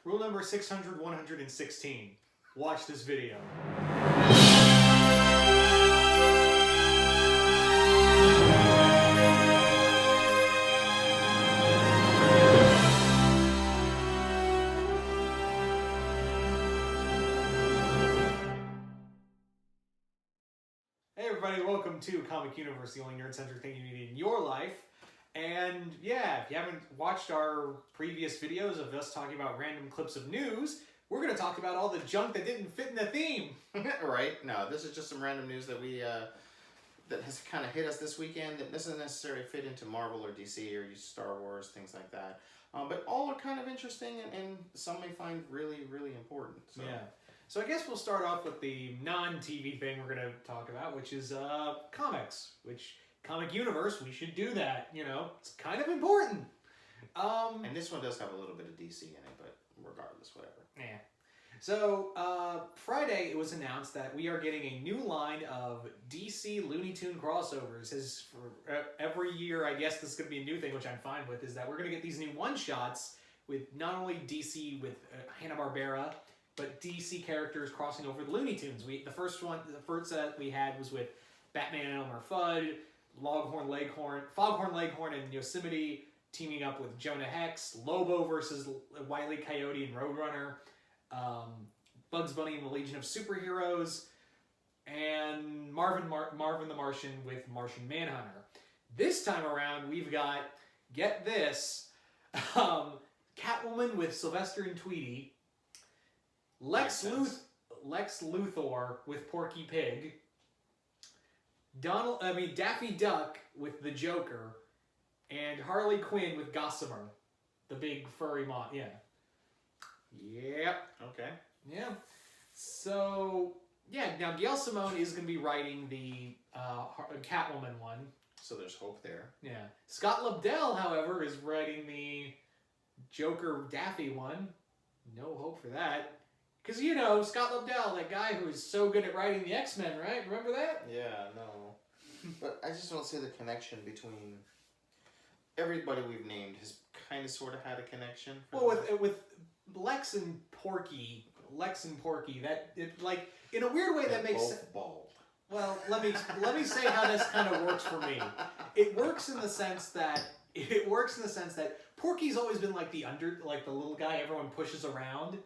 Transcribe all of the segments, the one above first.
Rule number 116. Watch this video. Hey everybody, welcome to Comic YOUniverse, the only nerd-centric thing you need in your life. And yeah, if you haven't watched our previous videos of us talking about random clips of news, we're going to talk about all the junk that didn't fit in the theme. Right? No, this is just some random news that we that has kind of hit us this weekend that doesn't necessarily fit into Marvel or DC or Star Wars, things like that. But all are kind of interesting and some may find really, really important. So. Yeah. So I guess we'll start off with the non-TV thing we're going to talk about, which is comics, which Comic YOUniverse, we should do that, you know, it's kind of important. And this one does have a little bit of DC in it, but regardless, whatever. Yeah. So Friday it was announced that we are getting a new line of DC Looney Tune crossovers. As for every year, I guess this is going to be a new thing, which I'm fine with, is that we're going to get these new one-shots with not only DC with Hanna-Barbera, but DC characters crossing over the Looney Tunes. The first set we had was with Batman and Elmer Fudd, Foghorn Leghorn, and Yosemite teaming up with Jonah Hex, Lobo versus Wile E. Coyote and Roadrunner, Bugs Bunny and the Legion of Superheroes, and Marvin the Martian with Martian Manhunter. This time around, we've got, get this, Catwoman with Sylvester and Tweety, Lex Luthor with Porky Pig, Daffy Duck with the Joker, and Harley Quinn with Gossamer, the big furry yeah. Yep. Okay. Yeah. So, yeah, now Gail Simone is going to be writing the Catwoman one. So there's hope there. Yeah. Scott Lobdell, however, is writing the Joker Daffy one. No hope for that. Because, you know, Scott Lobdell, that guy who is so good at writing the X-Men, right? Remember that? Yeah, no. But I just don't see the connection between... Everybody we've named has kind of sort of had a connection. Well, with Lex and Porky, that, it, like, in a weird way that makes sense. Both bald. Well, let me say how this kind of works for me. It works in the sense that Porky's always been like the little guy everyone pushes around.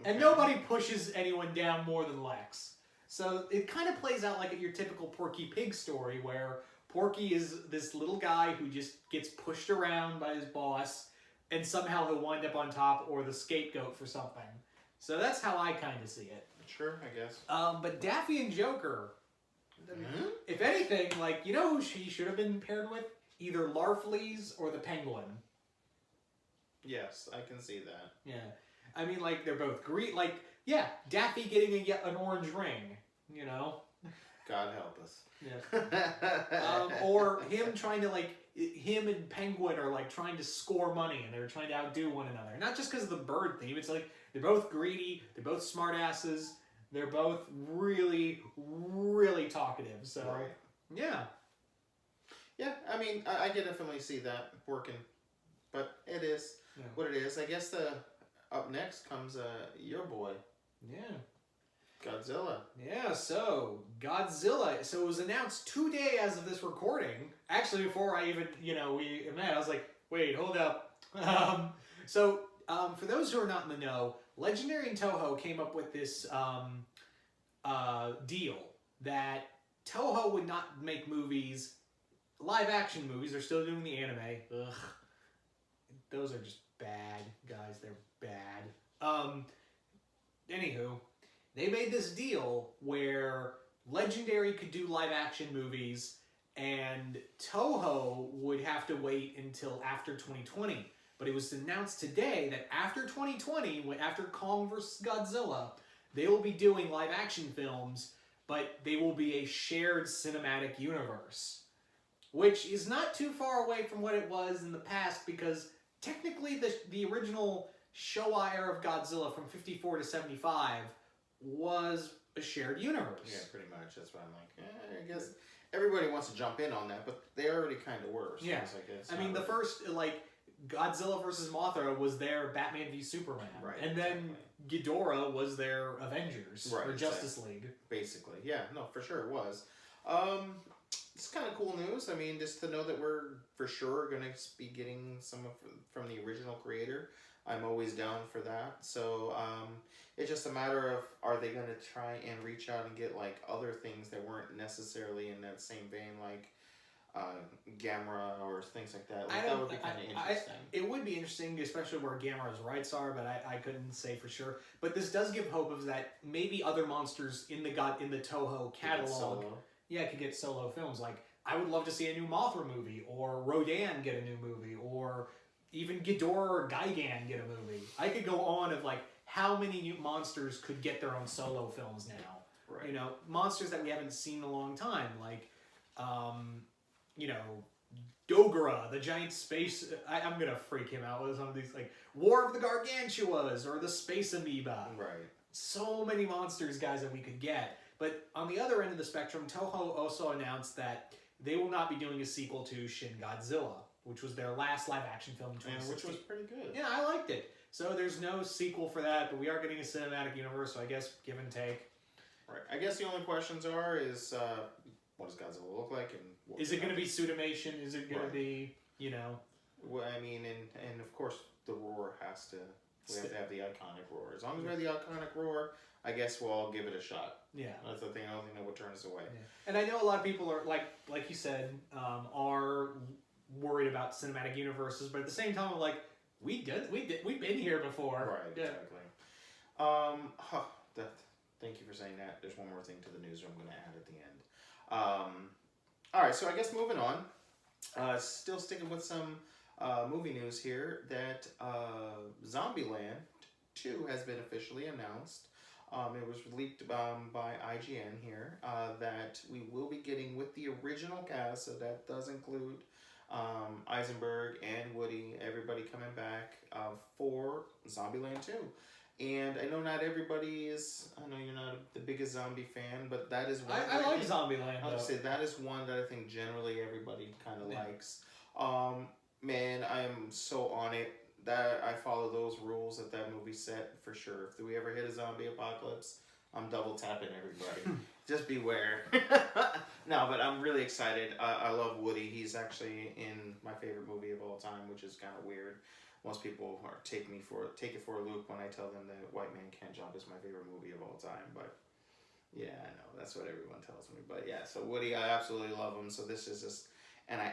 And Okay. nobody pushes anyone down more than Lex. So it kind of plays out like your typical Porky Pig story where Porky is this little guy who just gets pushed around by his boss and somehow he'll wind up on top or the scapegoat for something. So that's how I kind of see it. Sure, I guess. But Daffy and Joker, if anything, like, you know who she should have been paired with? Either Larfleeze or the Penguin. Yes, I can see that. Yeah. I mean, like, they're both green. Like, yeah, Daffy getting an orange ring, you know? God help us. Yeah. Or him trying to, like, him and Penguin are, like, trying to score money, and they're trying to outdo one another. Not just because of the bird theme. It's like, they're both greedy, they're both smartasses, they're both really, really talkative. So, right. Yeah. Yeah, I mean, I can definitely see that working. But it is what it is. I guess up next comes your boy. Yeah. Godzilla. Yeah, so Godzilla. So it was announced today as of this recording. Actually, before I even, we met, I was like, wait, hold up. For those who are not in the know, Legendary and Toho came up with this deal that Toho would not make movies, live action movies. They're still doing the anime. Ugh. Those are just bad, guys. They're bad. Anywho, they made this deal where Legendary could do live action movies and Toho would have to wait until after 2020. But it was announced today that after 2020, after Kong vs. Godzilla, they will be doing live action films, but they will be a shared cinematic universe. Which is not too far away from what it was in the past, because technically the original Showa era of Godzilla from 54 to 75 was a shared universe. Yeah, pretty much. That's why I'm like, I guess everybody wants to jump in on that, but they already kind of were. So yeah. I guess I mean, the first, Godzilla versus Mothra was their Batman v Superman. Right, And then Ghidorah was their Avengers. Right, or Justice League. Basically. Yeah, no, for sure it was. It's kind of cool news. I mean, just to know that we're for sure going to be getting some from the original creator. I'm always down for that. So it's just a matter of, are they going to try and reach out and get like other things that weren't necessarily in that same vein, like Gamera or things like that. Like, that would be kind of interesting. It would be interesting, especially where Gamera's rights are, but I couldn't say for sure. But this does give hope of that maybe other monsters in the Toho catalog, could get solo films. Like, I would love to see a new Mothra movie, or Rodan get a new movie, or even Ghidorah or Gigan get a movie. I could go on of like how many new monsters could get their own solo films now. Right. You know, monsters that we haven't seen in a long time, like you know, Dogora, the giant space. I'm gonna freak him out with some of these, like War of the Gargantuas or the Space Amoeba. Right. So many monsters, guys, that we could get. But on the other end of the spectrum, Toho also announced that they will not be doing a sequel to Shin Godzilla, which was their last live-action film in 2016. Which was pretty good. Yeah, I liked it. So there's no sequel for that, but we are getting a cinematic universe, so I guess give and take. Right. I guess the only questions is what does Godzilla look like, and is it going to be Suitimation? Is it going to be, you know? Well, I mean, and of course the roar has to. We have to have the iconic roar. As long as we have the iconic roar, I guess we'll all give it a shot. Yeah. That's the thing. I don't think that would turn us away. Yeah. And I know a lot of people are like you said, are worried about cinematic universes, but at the same time, I'm like, we've been here before. Right. Yeah. Exactly. Thank you for saying that. There's one more thing to the news I'm going to add at the end. All right. So I guess moving on. Still sticking with some movie news here, that Zombieland 2 has been officially announced. It was leaked by IGN here that we will be getting with the original cast, so that does include Eisenberg and Woody, everybody coming back for Zombieland 2. And I know not everybody is, I know you're not the biggest zombie fan, but that is one. I like Zombieland. I would say that is one that I think generally everybody kind of likes. Man, I am so on it. That I follow those rules that movie set for sure. If we ever hit a zombie apocalypse, I'm double tapping everybody. Just beware. No, but I'm really excited. I love Woody. He's actually in my favorite movie of all time, which is kind of weird. Most people take it for a loop when I tell them that White Man Can't Jump is my favorite movie of all time. But yeah, I know that's what everyone tells me. But yeah, so Woody, I absolutely love him. So this is just. And I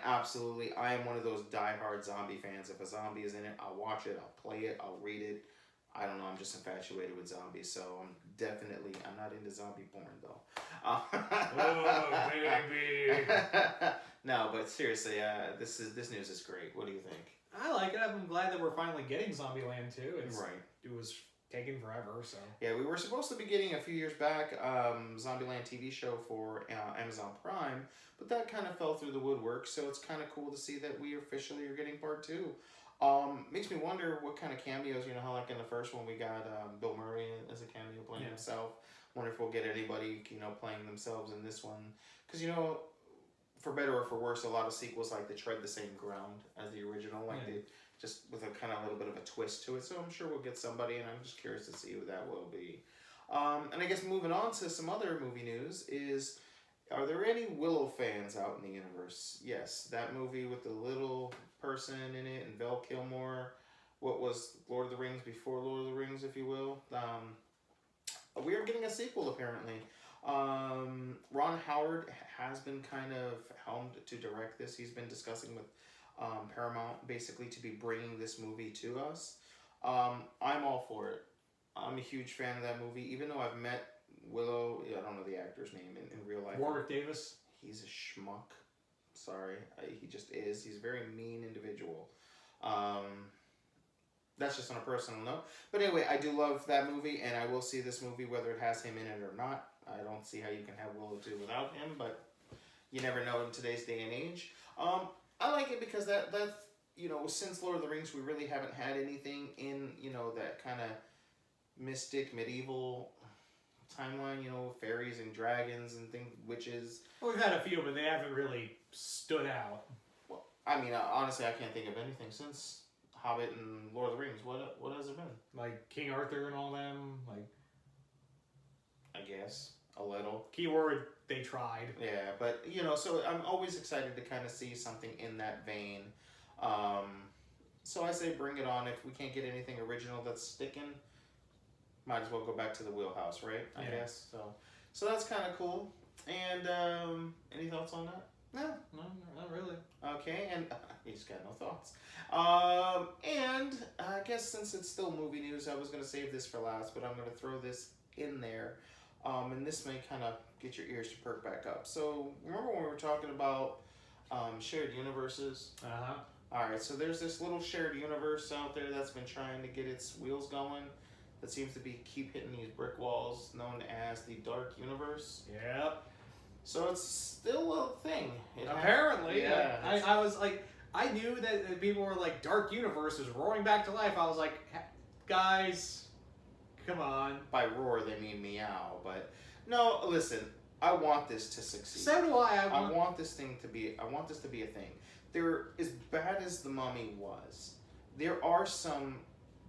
am one of those diehard zombie fans. If a zombie is in it, I'll watch it, I'll play it, I'll read it. I don't know, I'm just infatuated with zombies, so I'm not into zombie porn though. Oh, baby. No, but seriously, this news is great. What do you think? I like it. I'm glad that we're finally getting Zombieland 2. Right. It was taking forever, so. Yeah, we were supposed to be getting a few years back Zombieland TV show for Amazon Prime, but that kind of fell through the woodwork, so it's kind of cool to see that we officially are getting part 2. Makes me wonder what kind of cameos, how like in the first one we got Bill Murray as a cameo playing himself. Wonder if we'll get anybody, playing themselves in this one. Because, for better or for worse, a lot of sequels like they tread the same ground as the original, like they just with a kind of a little bit of a twist to it. So I'm sure we'll get somebody, and I'm just curious to see who that will be. And I guess moving on to some other movie news is, are there any Willow fans out in the universe? Yes, that movie with the little person in it and Val Kilmer. What was Lord of the Rings before Lord of the Rings, if you will. We are getting a sequel, apparently. Ron Howard has been kind of helmed to direct this. He's been discussing with Paramount, basically, to be bringing this movie to us. I'm all for it. I'm a huge fan of that movie, even though I've met Willow, I don't know the actor's name in real life. Warwick Davis. He's a schmuck. Sorry. He just is. He's a very mean individual. That's just on a personal note. But anyway, I do love that movie, and I will see this movie whether it has him in it or not. I don't see how you can have Willow 2 without him, but you never know in today's day and age. I like it because that since Lord of the Rings, we really haven't had anything in, that kind of mystic, medieval timeline, fairies and dragons and things, witches. Well, we've had a few, but they haven't really stood out. Well, I mean, honestly, I can't think of anything since Hobbit and Lord of the Rings. What has it been? Like King Arthur and all them. Like, I guess a little. Keyword, they tried. Yeah, but you know, so I'm always excited to kind of see something in that vein. So I say bring it on. If we can't get anything original that's sticking, might as well go back to the wheelhouse, right? I guess so that's kind of cool. And any thoughts on that? No, not really. Okay, and he's got no thoughts. And I guess since it's still movie news, I was going to save this for last, but I'm going to throw this in there. And this may kind of get your ears to perk back up. So remember when we were talking about shared universes? Uh-huh. Alright, so there's this little shared universe out there that's been trying to get its wheels going that seems to keep hitting these brick walls, known as the Dark Universe. Yep. So it's still a thing. Apparently. Yeah. I was like, I knew that people were like, Dark Universe is roaring back to life. I was like, guys, come on. By roar, they mean meow. But no, listen, I want this to succeed. So do I. I want this to be a thing. There, as bad as The Mummy was, there are some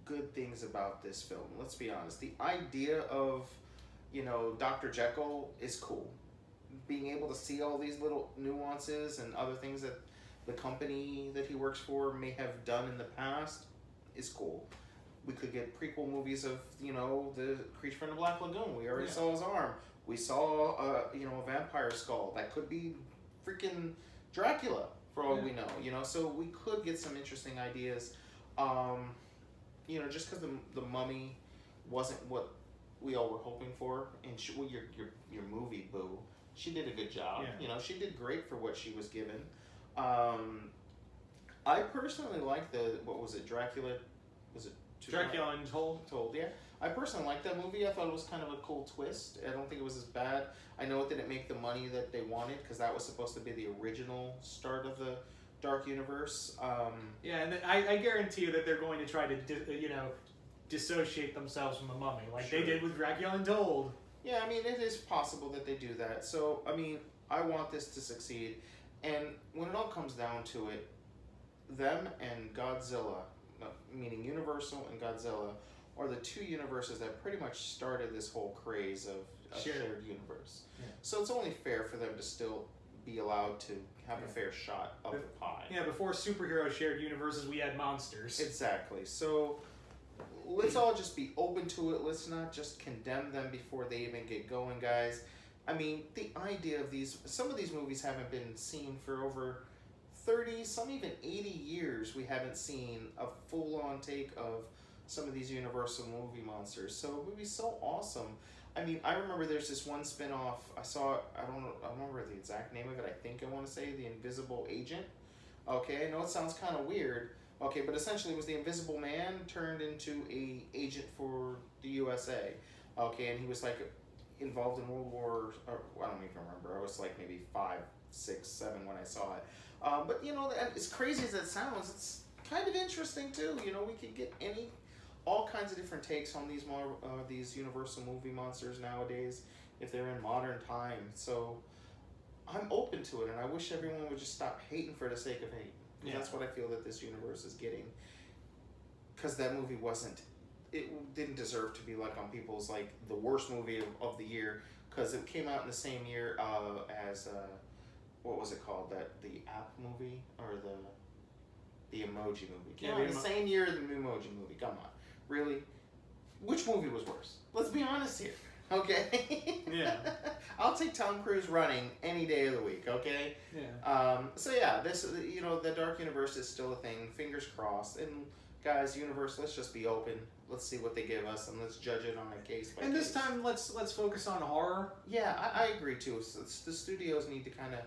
good things about this film. Let's be honest. The idea of, you know, Dr. Jekyll is cool. Being able to see all these little nuances and other things that the company that he works for may have done in the past is cool. We could get prequel movies of, you know, the Creature from the Black Lagoon. We already saw his arm. We saw, a vampire skull. That could be freaking Dracula, for all we know. You know, so we could get some interesting ideas. You know, just because the Mummy wasn't what we all were hoping for, and your movie, boo. She did a good job. Yeah. You know, she did great for what she was given. I personally like what was it, Dracula? Was it Dracula Untold? Told, yeah. I personally liked that movie. I thought it was kind of a cool twist. I don't think it was as bad. I know it didn't make the money that they wanted because that was supposed to be the original start of the Dark Universe. Yeah, and I guarantee you that they're going to try to, dissociate themselves from the Mummy, like they did with Dracula Untold. Yeah, I mean, it is possible that they do that. So, I mean, I want this to succeed. And when it all comes down to it, them and Godzilla, meaning Universal and Godzilla, are the two universes that pretty much started this whole craze of a shared universe. Yeah. So it's only fair for them to still be allowed to have a fair shot of the pie. Yeah, before superhero shared universes, we had monsters. Exactly. So let's all just be open to it. Let's not just condemn them before they even get going, guys. I mean, the idea of some of these movies haven't been seen for over 30, some even 80 years. We haven't seen a full-on take of some of these Universal movie monsters. So it would be so awesome. I mean, I remember there's this one spin-off I saw. I don't remember the exact name of it. I think I want to say The Invisible Agent. Okay, I know it sounds kind of weird. Okay, but essentially it was the Invisible Man turned into a agent for the USA. Okay, and he was like involved in World War, or I don't even remember. I was like maybe 5, 6, 7 when I saw it. But you know, as crazy as that sounds, it's kind of interesting too. You know, we could get all kinds of different takes on these Universal movie monsters nowadays if they're in modern time. So I'm open to it, and I wish everyone would just stop hating for the sake of hate. Yeah. That's what I feel that this universe is getting. Because that movie didn't deserve to be like on people's like the worst movie of the year. Because it came out in the same year as what was it called? The app movie or the emoji movie? Came out in the same year as the Emoji movie. Come on, really? Which movie was worse? Let's be honest here. Okay. Yeah. I'll take Tom Cruise running any day of the week. Okay. Yeah. So yeah, this the Dark Universe is still a thing. Fingers crossed. And guys, Universe, let's just be open. Let's see what they give us, and let's judge it on a case by case. And this time, let's focus on horror. Yeah, I agree too. So the studios need to kind of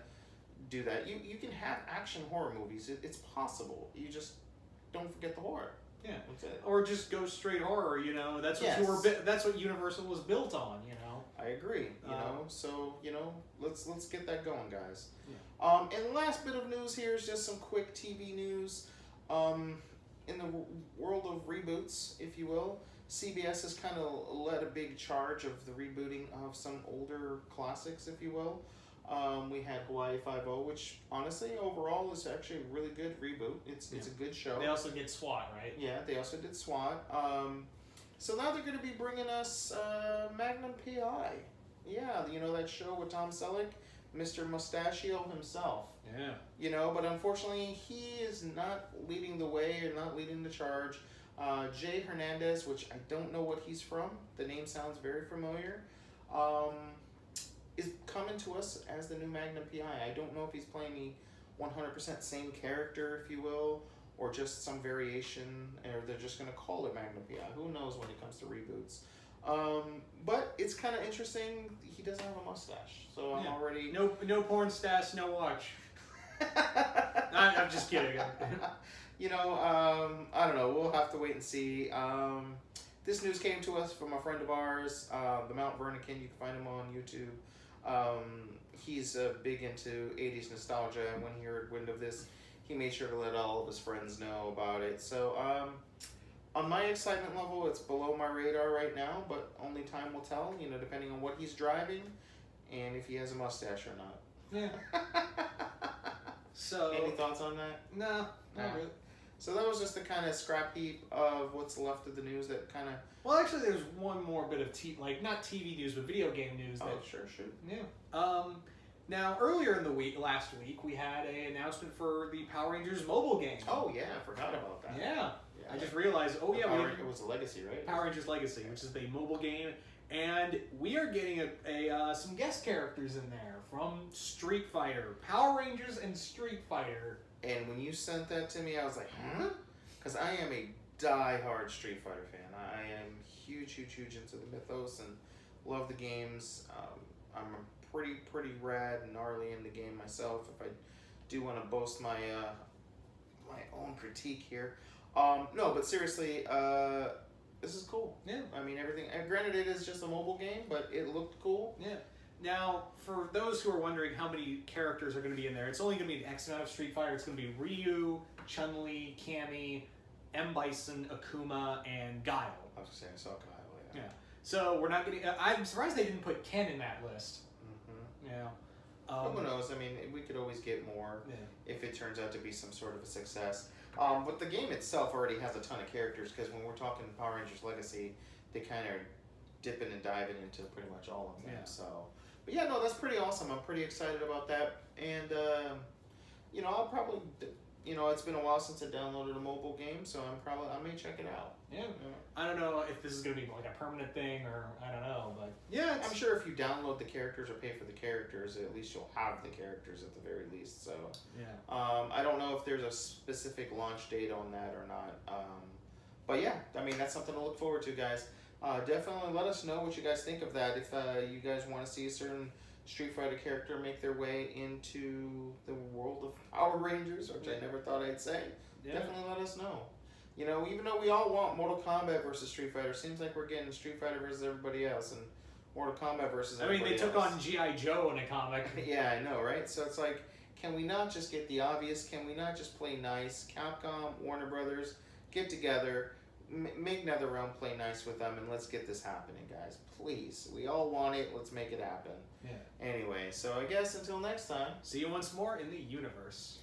do that. You can have action horror movies. It's possible. You just don't forget the horror. Yeah, that's it. Or just go straight horror. You know, that's what that's what Universal was built on. You know. I agree. You know, so let's get that going, guys. Yeah. And the last bit of news here is just some quick TV news. In the world of reboots, if you will, CBS has kind of led a big charge of the rebooting of some older classics, if you will. We had Hawaii Five-0, which honestly overall is actually a really good reboot. It's a good show. They also did SWAT, right? Yeah, they also did SWAT. So now they're going to be bringing us Magnum PI. Yeah, you know that show with Tom Selleck, Mr. Mustachio himself. Yeah. You know, but unfortunately he is not leading the way or not leading the charge. Jay Hernandez, which I don't know what he's from. The name sounds very familiar. Is coming to us as the new Magnum PI. I don't know if he's playing the 100% same character, if you will, or just some variation, or they're just going to call it Magnum PI. Who knows when it comes to reboots. But it's kind of interesting. He doesn't have a mustache, so I'm already... No porn stash, no watch. I'm just kidding. You know, I don't know. We'll have to wait and see. This news came to us from a friend of ours, the Mount Vernican. You can find him on YouTube. He's big into 80s nostalgia, and when he heard wind of this, he made sure to let all of his friends know about it. So, on my excitement level, it's below my radar right now, but only time will tell, you know, depending on what he's driving and if he has a mustache or not. Yeah. So, any thoughts on that? No, not really. So that was just the kind of scrap heap of what's left of the news that kind of... Well, actually, there's one more bit of not TV news, but video game news. Sure, shoot. Yeah. Now, earlier in the last week, we had an announcement for the Power Rangers mobile game. Oh, yeah, I forgot about that. Yeah. I just realized, it was a Legacy, right? Power Rangers Legacy, which is the mobile game. And we are getting some guest characters in there from Street Fighter. Power Rangers and Street Fighter. And when you sent that to me, I was like, huh? Because I am a die-hard Street Fighter fan. I am huge into the mythos and love the games. I'm a pretty rad and gnarly in the game myself, if I do want to boast my my own critique here. No, but seriously, this is cool. Yeah. I mean, everything. Granted, it is just a mobile game, but it looked cool. Yeah. Now, for those who are wondering how many characters are going to be in there, it's only going to be an X amount of Street Fighter. It's going to be Ryu, Chun-Li, Cammy, M. Bison, Akuma, and Guile. I was going to say, I saw Guile, yeah. So we're not getting... I'm surprised they didn't put Ken in that list. Mm-hmm. Yeah. But who knows? I mean, we could always get more if it turns out to be some sort of a success. But the game itself already has a ton of characters, because when we're talking Power Rangers Legacy, they kind of dipping and diving into pretty much all of them. Yeah. So, but yeah, no, that's pretty awesome. I'm pretty excited about that. And, you know, I'll probably, you know, it's been a while since I downloaded a mobile game, so I may check it out. Yeah. I don't know if this is going to be like a permanent thing, or I don't know, but yeah. I'm sure if you download the characters or pay for the characters, at least you'll have the characters at the very least. So yeah. I don't know if there's a specific launch date on that or not. But yeah, I mean, that's something to look forward to, guys. Definitely let us know what you guys think of that. If you guys want to see a certain Street Fighter character make their way into the world of Power Rangers, which I never thought I'd say, definitely let us know. You know, even though we all want Mortal Kombat versus Street Fighter, seems like we're getting Street Fighter versus everybody else, and Mortal Kombat versus everybody else. They took on G.I. Joe in a comic. Yeah, I know, right? So it's like, can we not just get the obvious? Can we not just play nice? Capcom, Warner Brothers, get together, make NetherRealm play nice with them, and let's get this happening, guys. Please. We all want it. Let's make it happen. Yeah. Anyway, so I guess until next time. See you once more in the universe.